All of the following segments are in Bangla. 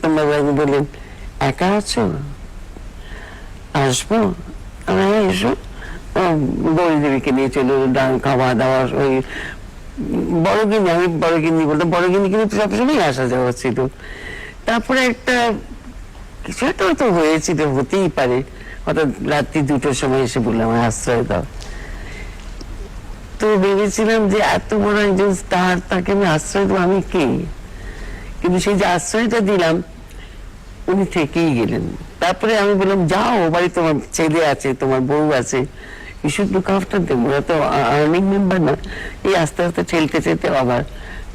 তোমার বললেন একা আছো, আসবো? এসো। গৌরী দেবীকে নিয়ে চলো, খাওয়া দাওয়া। ওই বড়গিনি, আমি বড়গিনি বলতাম, বড়গিনি কিন্তু সবসময় আসা যাওয়া ছিল। তারপরে একটা কিছু একটা তো হয়েছিল, হতেই পারে, হঠাৎ রাত্রি 2টোর সময় এসে বললাম আমার আশ্রয় দাও। তো ভেবেছিলাম যে এত বড় একজন স্টার, তাকে আমি আশ্রয় দেবো, আমি কে? কিন্তু সেই যে আশ্রয়টা দিলাম, উনি থেকেই গেলেন। তারপরে আমি বললাম যাও, বাড়ি তোমার ছেলে আছে, তোমার বউ আছে, you should look after them, ওরা তো আর্নিং মেম্বার না। এই আস্তে আস্তে ঠেলতে ঠেলতে আবার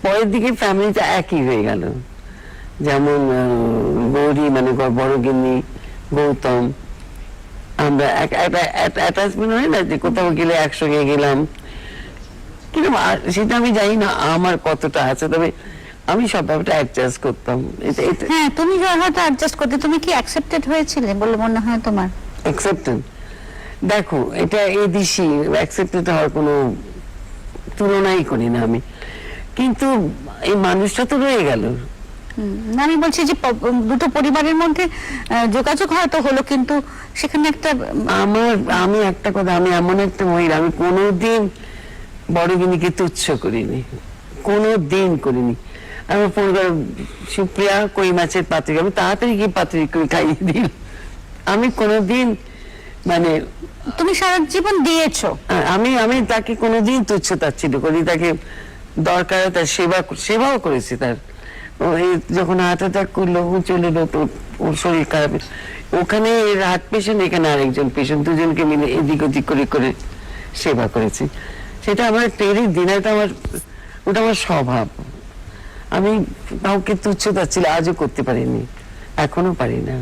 পরের দিকে ফ্যামিলিটা একই হয়ে গেল। যেমন গৌরী মানে বড়গিন্নি, গৌতম, আমরা অ্যাটাচমেন্ট হয় না যে কোথাও গেলে একসঙ্গে গেলাম। কিন্তু সেটা আমি জানি না আমার কতটা আছে, তবে আমি সব ব্যাপারটা অ্যাডজাস্ট করতাম। হ্যাঁ, তুমি হয়তো অ্যাডজাস্ট করতে, তুমি কি অ্যাকসেপ্টেড হয়েছিলে বলে মনে হয় তোমার? অ্যাকসেপ্টেড, দেখো এটা এদেশি অ্যাকসেপ্টেড হওয়ার কোনো তুলনাই করি না আমি, কিন্তু এই মানুষটা তো রয়ে গেল। আমি বলছি যে দুটো পরিবারের মধ্যে যোগাযোগ হয়তো হলো, কিন্তু সেখানে একটা আমি একটা কথা, আমি এমন একটা মহিলা, আমি কোনোদিন বড়গিনিকে তুচ্ছ করিনি, কোনোদিন করিনি। আমি ফোন করে সুপ্রিয়া কই মাছের পাত্রী, আমি তাড়াতাড়ি গিয়ে পাত্রী করে খাইয়ে দিই। আমি কোনোদিন মানে তুমি সারা জীবন দিয়েছো। আমি আমি তাকে কোনোদিন তুচ্ছ তাচ্ছিল্য করি, তাকে দরকার তার সেবাও করেছি। তার যখন হার্ট অ্যাটাক করলো, চলে এলো, তো ওর শরীর খারাপ, ওখানে হার্ট পেশেন্ট, এখানে আরেকজন পেশেন্ট, দুজনকে মিলে এদিক ওদিক করে করে সেবা করেছি। সেটা আমার টেরি দিন, ওটা আমার স্বভাব। আমি কাউকে তুচ্ছ তাচ্ছিল্য আজও করতে পারিনি, এখনো পারি না।